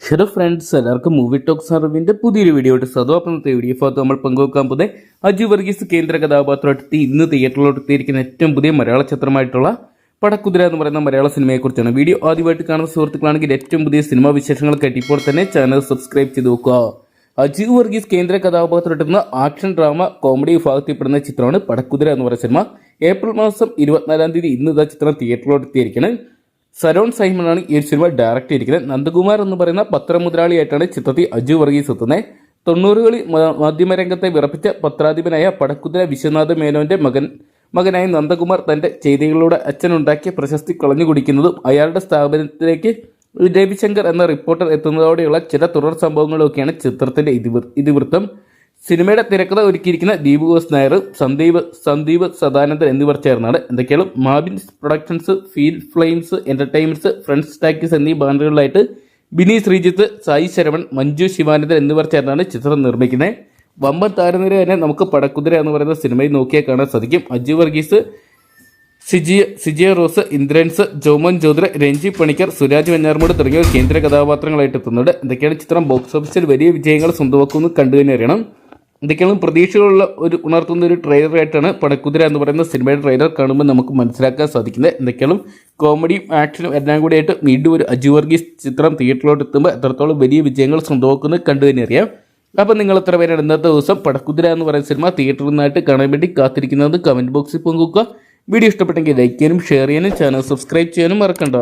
Hello friends, എല്ലാവർക്കും movie talks അറിവിന്റെ പുതിയൊരു വീഡിയോ ആയിട്ട് സദോപ്പണത്തെ വീഡിയോ ഭാഗത്ത് നമ്മൾ പങ്കുവെക്കാൻ പോകുന്നത് അജു വർഗീസ് കേന്ദ്ര കഥാപാത്രമായിട്ട് ഇന്ന് തിയേറ്ററിലോട്ട് എത്തിയിരിക്കുന്ന ഏറ്റവും പുതിയ മലയാള ചിത്രമായിട്ടുള്ള പടക്കുതിര എന്ന് പറയുന്ന മലയാള സിനിമയെക്കുറിച്ചാണ്. വീഡിയോ ആദ്യമായിട്ട് കാണുന്ന സുഹൃത്തുക്കളാണെങ്കിൽ ഏറ്റവും പുതിയ സിനിമാ വിശേഷങ്ങൾക്കായിട്ട് ഇപ്പോൾ തന്നെ ചാനൽ സബ്സ്ക്രൈബ് ചെയ്ത് നോക്കുക. അജു വർഗീസ് കേന്ദ്ര കഥാപാത്രമായിട്ടുന്ന ആക്ഷൻ ഡ്രാമ കോമഡി വിഭാഗത്തിൽപ്പെടുന്ന ചിത്രമാണ് പടക്കുതിര എന്ന് പറയുന്ന സിനിമ. ഏപ്രിൽ മാസം 24-ാം തീയതി ഇന്ന് ഇതാ ചിത്രം തിയേറ്ററിലോട്ട് എത്തിയിരിക്കുന്നത്. സരോൺ സൈമണാണ് ഈ ഒരു സിനിമ ഡയറക്റ്റ് ചെയ്തിരിക്കുന്നത്. നന്ദകുമാർ എന്ന് പറയുന്ന പത്രമുതലാളിയായിട്ടാണ് ചിത്രത്തിൽ അജു വർഗീസ് എത്തുന്നത്. 90കളിൽ മാധ്യമരംഗത്തെ വിറപ്പിച്ച പത്രാധിപനായ പടക്കുതിര വിശ്വനാഥ മേനോന്റെ മകനായ നന്ദകുമാർ തന്റെ ചെയ്തികളിലൂടെ അച്ഛനുണ്ടാക്കിയ പ്രശസ്തി കളഞ്ഞു കുടിക്കുന്നതും അയാളുടെ സ്ഥാപനത്തിലേക്ക് രവിശങ്കർ എന്ന റിപ്പോർട്ടർ എത്തുന്നതോടെയുള്ള ചില തുടർ സംഭവങ്ങളൊക്കെയാണ് ചിത്രത്തിന്റെ ഇതിവൃത്തം. സിനിമയുടെ തിരക്കഥ ഒരുക്കിയിരിക്കുന്ന ദീപുഘോഷ് നായർ, സന്ദീപ് സദാനന്ദൻ എന്നിവർ ചേർന്നാണ്. എന്തൊക്കെയാണ് Mabins productions, feel flames entertainments, friends talkies എന്നീ ബാനറുകളിലായിട്ട് ബിനി ശ്രീജിത്ത്, സായി ശരവൺ, മഞ്ജു ശിവാനന്ദൻ എന്നിവർ ചേർന്നാണ് ചിത്രം നിർമ്മിക്കുന്നത്. വമ്പൻ താരനിര തന്നെ നമുക്ക് പടക്കുതിര എന്ന് പറയുന്ന സിനിമയിൽ നോക്കിയാൽ കാണാൻ സാധിക്കും. അജു വർഗീസ്, സിജിയ റോസ്, ഇന്ദ്രൻസ്, ജോമോൻ ജ്യോതിര, രഞ്ജി പണിക്കർ, സുരാജ് വെഞ്ഞാറമൂട് തുടങ്ങിയവർ കേന്ദ്ര കഥാപാത്രങ്ങളായിട്ട് എത്തുന്നുണ്ട്. എന്തൊക്കെയാണ് ചിത്രം ബോക്സ് ഓഫീസിൽ വലിയ വിജയങ്ങൾ സ്വന്തമാക്കുമെന്ന് കണ്ടു തന്നെ അറിയണം. എന്തൊക്കെയാണ് പ്രതീക്ഷകളുള്ള ഉണർത്തുന്ന ഒരു ട്രെയിലറായിട്ടാണ് പടക്കുതിര എന്ന് പറയുന്ന സിനിമയുടെ ട്രെയിലർ കാണുമ്പോൾ നമുക്ക് മനസ്സിലാക്കാൻ സാധിക്കുന്നത്. എന്തൊക്കെയാണ് കോമഡിയും ആക്ഷനും എല്ലാം കൂടിയായിട്ട് വീണ്ടും ഒരു അജു വർഗീസ് ചിത്രം തിയേറ്ററിലോട്ട് എത്തുമ്പോൾ എത്രത്തോളം വലിയ വിജയങ്ങൾ സ്വന്തമാക്കുന്നത് കണ്ടു തന്നെ അറിയാം. അപ്പം നിങ്ങൾ എത്ര പേരാണ് ഇന്നത്തെ ദിവസം പടക്കുതിര എന്ന് പറയുന്ന സിനിമ തിയേറ്ററിൽ നിന്നായിട്ട് കാണാൻ വേണ്ടി കാത്തിരിക്കുന്നത് കമൻറ്റ് ബോക്സിൽ പങ്കുവെക്കുക. വീഡിയോ ഇഷ്ടപ്പെട്ടെങ്കിൽ ലൈക്ക് ചെയ്യാനും ഷെയർ ചെയ്യാനും ചാനൽ സബ്സ്ക്രൈബ് ചെയ്യാനും മറക്കണ്ട.